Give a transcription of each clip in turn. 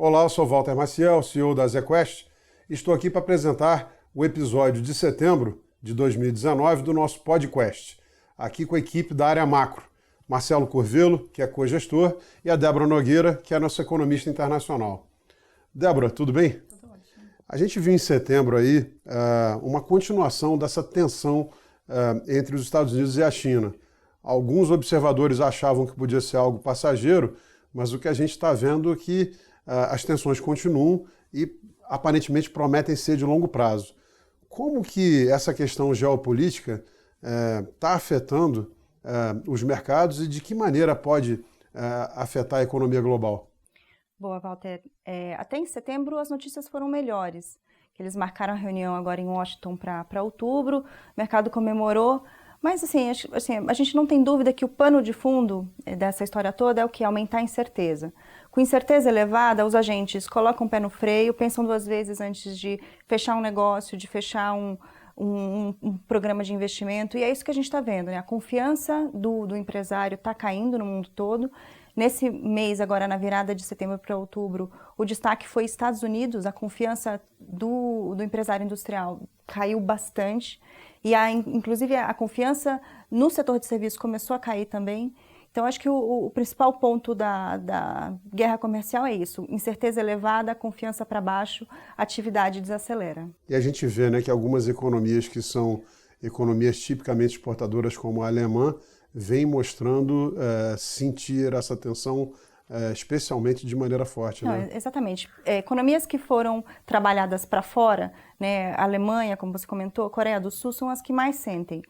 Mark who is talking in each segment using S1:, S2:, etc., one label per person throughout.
S1: Olá, eu sou Walter Maciel, CEO da ZQuest. Estou aqui para apresentar o episódio de setembro de 2019 do nosso podcast, aqui com a equipe da área macro. Marcelo Curvelo, que é co-gestor, e a Débora Nogueira, que é a nossa economista internacional. Débora, tudo bem?
S2: Tudo ótimo.
S1: A gente viu em setembro aí uma continuação dessa tensão entre os Estados Unidos e a China. Alguns observadores achavam que podia ser algo passageiro, mas o que a gente está vendo é que as tensões continuam e aparentemente prometem ser de longo prazo. Como que essa questão geopolítica está afetando os mercados e de que maneira pode afetar a economia global?
S2: Boa, Walter. Até em setembro as notícias foram melhores. Eles marcaram a reunião agora em Washington para outubro, o mercado comemorou, mas assim, a gente não tem dúvida que o pano de fundo dessa história toda é o que? Aumentar a incerteza. Com incerteza elevada, os agentes colocam o pé no freio, pensam duas vezes antes de fechar um negócio, de fechar um programa de investimento, e é isso que a gente está vendo, né? A confiança do empresário está caindo no mundo todo. Nesse mês, agora na virada de setembro para outubro, o destaque foi Estados Unidos, a confiança do empresário industrial caiu bastante, e inclusive a confiança no setor de serviços começou a cair também. Então, acho que o principal ponto da guerra comercial é isso, incerteza elevada, confiança para baixo, atividade desacelera.
S1: E a gente vê, né, que algumas economias que são economias tipicamente exportadoras, como a alemã, vêm mostrando sentir essa tensão especialmente de maneira forte.
S2: Não,
S1: né?
S2: Exatamente. Economias que foram trabalhadas para fora, né, a Alemanha, como você comentou, a Coreia do Sul, são as que mais sentem.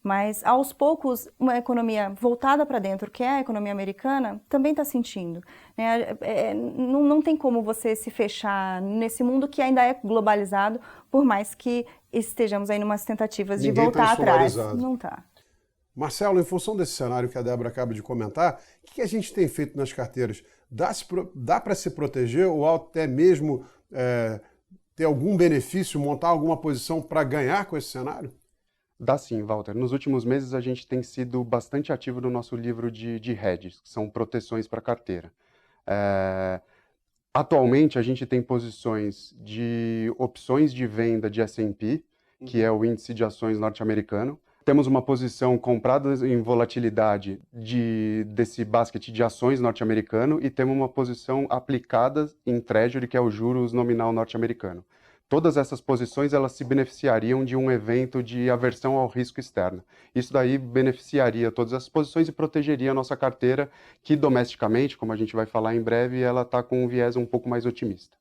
S2: Mas, aos poucos, uma economia voltada para dentro, que é a economia americana, também está sentindo. Né? Não tem como você se fechar nesse mundo que ainda é globalizado, por mais que estejamos aí em umas tentativas de voltar atrás. Não está.
S1: Marcelo, em função desse cenário que a Débora acaba de comentar, o que a gente tem feito nas carteiras? Dá para se proteger ou até mesmo ter algum benefício, montar alguma posição para ganhar com esse cenário?
S3: Dá sim, Walter. Nos últimos meses a gente tem sido bastante ativo no nosso livro de hedges, que são proteções para carteira. Atualmente a gente tem posições de opções de venda de S&P, que é o índice de ações norte-americano. Temos uma posição comprada em volatilidade desse basket de ações norte-americano e temos uma posição aplicada em Treasury, que é o juros nominal norte-americano. Todas essas posições elas se beneficiariam de um evento de aversão ao risco externo. Isso daí beneficiaria todas essas posições e protegeria a nossa carteira, que domesticamente, como a gente vai falar em breve, ela está com um viés um pouco mais otimista.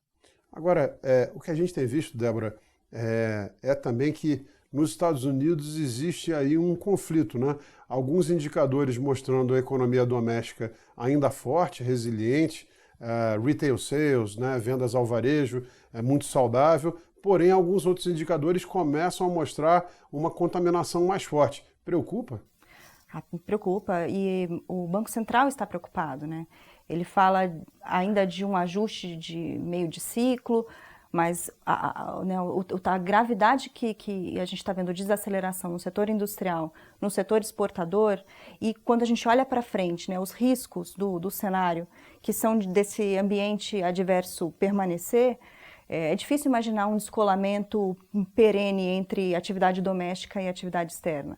S1: Agora, o que a gente tem visto, Débora, é também que nos Estados Unidos existe aí um conflito, né? Alguns indicadores mostrando a economia doméstica ainda forte, resiliente, retail sales, né? Vendas ao varejo, muito saudável, porém alguns outros indicadores começam a mostrar uma contaminação mais forte. Preocupa?
S2: Preocupa, e o Banco Central está preocupado, né? Ele fala ainda de um ajuste de meio de ciclo, mas a gravidade que a gente está vendo, desaceleração no setor industrial, no setor exportador, e quando a gente olha para frente, né, os riscos do cenário, que são desse ambiente adverso permanecer, é difícil imaginar um descolamento perene entre atividade doméstica e atividade externa.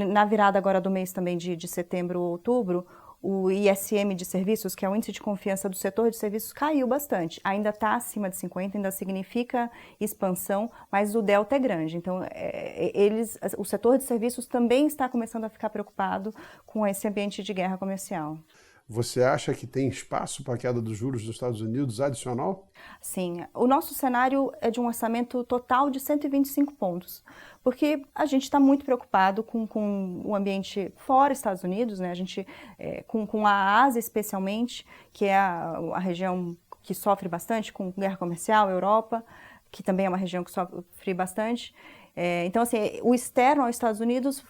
S2: Na virada agora do mês também de setembro ou outubro, o ISM de serviços, que é o índice de confiança do setor de serviços, caiu bastante. Ainda está acima de 50, ainda significa expansão, mas o delta é grande. Então, o setor de serviços também está começando a ficar preocupado com esse ambiente de guerra comercial.
S1: Você acha que tem espaço para a queda dos juros dos Estados Unidos adicional?
S2: Sim, o nosso cenário é de um orçamento total de 125 pontos, porque a gente está muito preocupado com o ambiente fora Estados Unidos, né? A gente, com a Ásia especialmente, que é a região que sofre bastante com guerra comercial, Europa, que também é uma região que sofre bastante. Então, assim, o externo aos Estados Unidos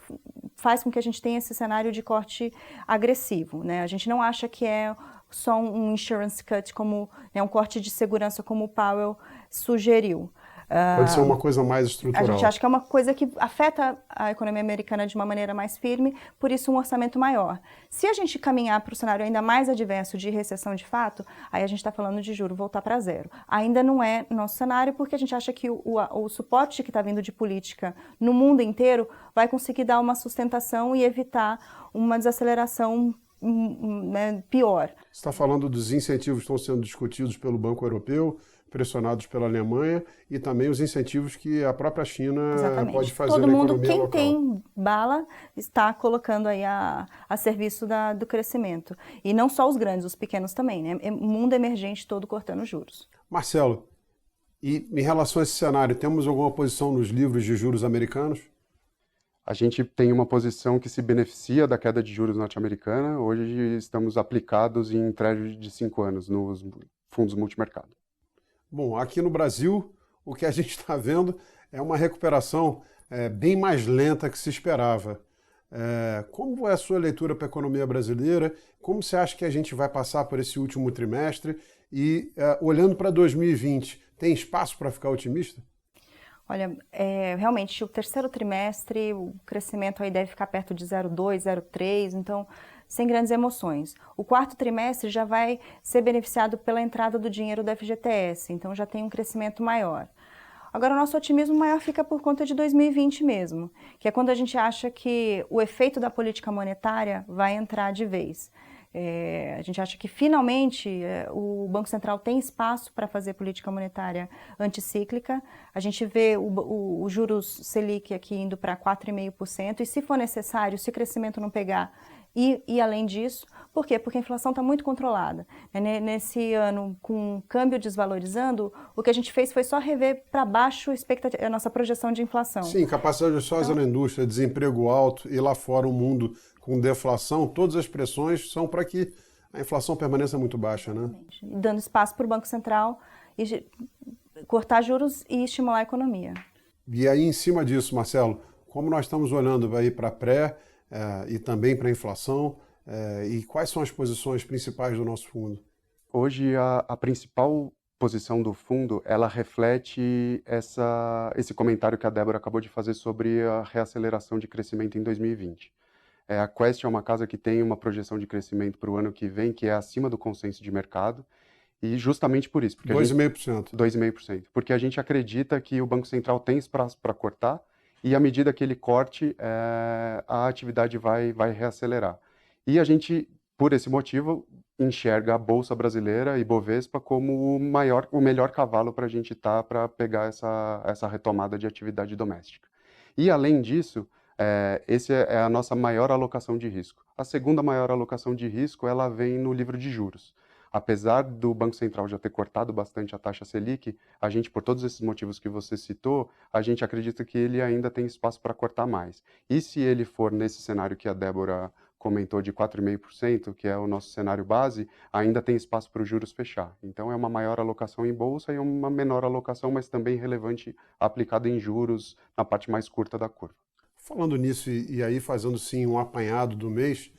S2: faz com que a gente tenha esse cenário de corte agressivo, né? A gente não acha que é só um insurance cut, como um corte de segurança como o Powell sugeriu.
S1: Pode ser uma coisa mais
S2: A
S1: estrutural.
S2: gente acha que é uma coisa que afeta a economia americana de uma maneira mais firme, por isso um orçamento maior. Se a gente caminhar para o cenário ainda mais adverso de recessão de fato, aí a gente está falando de juro voltar para zero. Ainda não é nosso cenário, porque a gente acha que o suporte que está vindo de política no mundo inteiro vai conseguir dar uma sustentação e evitar uma desaceleração né, pior.
S1: Você está falando dos incentivos que estão sendo discutidos pelo Banco Europeu, pressionados pela Alemanha, e também os incentivos que a própria China pode fazer
S2: Todo
S1: na
S2: mundo,
S1: economia
S2: quem
S1: local.
S2: tem bala, está colocando aí a serviço do crescimento. E não só os grandes, os pequenos também, né? O mundo emergente todo cortando juros.
S1: Marcelo, e em relação a esse cenário, temos alguma posição nos livros de juros americanos?
S3: A gente tem uma posição que se beneficia da queda de juros norte-americana. Hoje estamos aplicados em Treasury de 5 anos nos fundos multimercado.
S1: Bom, aqui no Brasil, o que a gente está vendo é uma recuperação bem mais lenta que se esperava. Como é a sua leitura para a economia brasileira? Como você acha que a gente vai passar por esse último trimestre? E, olhando para 2020, tem espaço para ficar otimista?
S2: Olha, realmente, o terceiro trimestre, o crescimento aí deve ficar perto de 0,2, 0,3, então, sem grandes emoções. O quarto trimestre já vai ser beneficiado pela entrada do dinheiro do FGTS, então já tem um crescimento maior. Agora, o nosso otimismo maior fica por conta de 2020 mesmo, que é quando a gente acha que o efeito da política monetária vai entrar de vez. A gente acha que, finalmente, o Banco Central tem espaço para fazer política monetária anticíclica. A gente vê o juros Selic aqui indo para 4,5%, e se for necessário, se o crescimento não pegar, e além disso, por quê? Porque a inflação está muito controlada. Nesse ano, com o câmbio desvalorizando, o que a gente fez foi só rever para baixo a nossa projeção de inflação.
S1: Sim, capacidade ociosa na indústria, desemprego alto, e lá fora um mundo com deflação, todas as pressões são para que a inflação permaneça muito baixa, né?
S2: Dando espaço para o Banco Central cortar juros e estimular a economia.
S1: E aí, em cima disso, Marcelo, como nós estamos olhando aí para pré e também para a inflação, e quais são as posições principais do nosso fundo?
S3: Hoje, a principal posição do fundo, ela reflete esse comentário que a Débora acabou de fazer sobre a reaceleração de crescimento em 2020. A Quest é uma casa que tem uma projeção de crescimento para o ano que vem que é acima do consenso de mercado, e justamente por isso.
S1: 2,5%.
S3: 2,5%. Porque a gente acredita que o Banco Central tem espaço para cortar, e à medida que ele corte, a atividade vai reacelerar. E a gente, por esse motivo, enxerga a Bolsa Brasileira e Bovespa como o melhor cavalo para a gente para pegar essa retomada de atividade doméstica. E, além disso, essa é a nossa maior alocação de risco. A segunda maior alocação de risco, ela vem no livro de juros. Apesar do Banco Central já ter cortado bastante a taxa Selic, a gente, por todos esses motivos que você citou, a gente acredita que ele ainda tem espaço para cortar mais. E se ele for nesse cenário que a Débora comentou de 4,5%, que é o nosso cenário base, ainda tem espaço para os juros fechar. Então é uma maior alocação em bolsa e uma menor alocação, mas também relevante, aplicada em juros na parte mais curta da curva.
S1: Falando nisso e aí fazendo sim um apanhado do mês,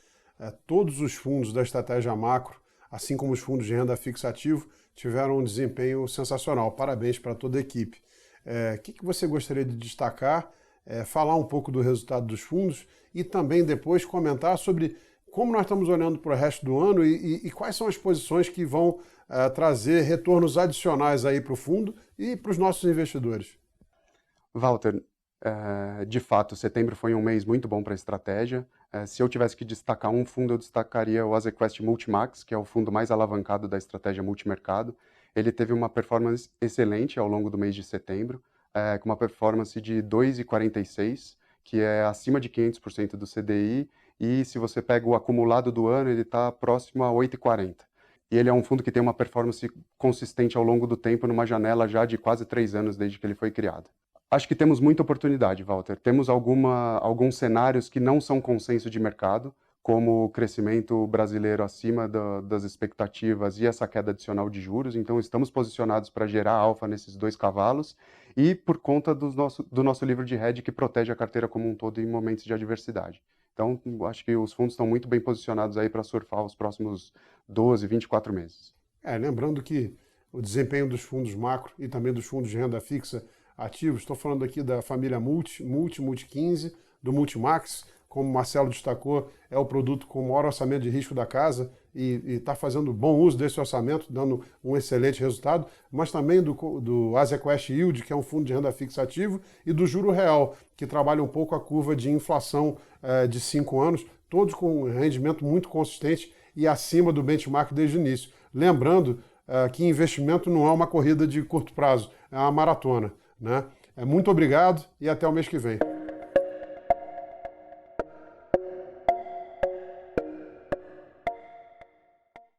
S1: todos os fundos da estratégia macro, assim como os fundos de renda fixa ativo, tiveram um desempenho sensacional. Parabéns para toda a equipe. O que você gostaria de destacar, falar um pouco do resultado dos fundos e também depois comentar sobre como nós estamos olhando para o resto do ano e quais são as posições que vão trazer retornos adicionais aí para o fundo e para os nossos investidores?
S3: Walter, de fato, setembro foi um mês muito bom para a estratégia. Se eu tivesse que destacar um fundo, eu destacaria o Azequest Multimax, que é o fundo mais alavancado da estratégia multimercado. Ele teve uma performance excelente ao longo do mês de setembro, com uma performance de 2,46, que é acima de 500% do CDI, e se você pega o acumulado do ano, ele está próximo a 8,40. E ele é um fundo que tem uma performance consistente ao longo do tempo, numa janela já de quase 3 anos desde que ele foi criado. Acho que temos muita oportunidade, Walter. Temos alguns cenários que não são consenso de mercado, como o crescimento brasileiro acima das expectativas e essa queda adicional de juros. Então, estamos posicionados para gerar alfa nesses 2 cavalos e por conta do nosso livro de hedge que protege a carteira como um todo em momentos de adversidade. Então, acho que os fundos estão muito bem posicionados aí para surfar os próximos 12, 24 meses.
S1: Lembrando que o desempenho dos fundos macro e também dos fundos de renda fixa ativos. Estou falando aqui da família Multi 15, do Multimax, como o Marcelo destacou, é o produto com o maior orçamento de risco da casa e está fazendo bom uso desse orçamento, dando um excelente resultado, mas também do Asiaquest Yield, que é um fundo de renda fixa ativo, e do Juro Real, que trabalha um pouco a curva de inflação de 5 anos, todos com um rendimento muito consistente e acima do benchmark desde o início. Lembrando que investimento não é uma corrida de curto prazo, é uma maratona, né? Muito obrigado e até o mês que vem.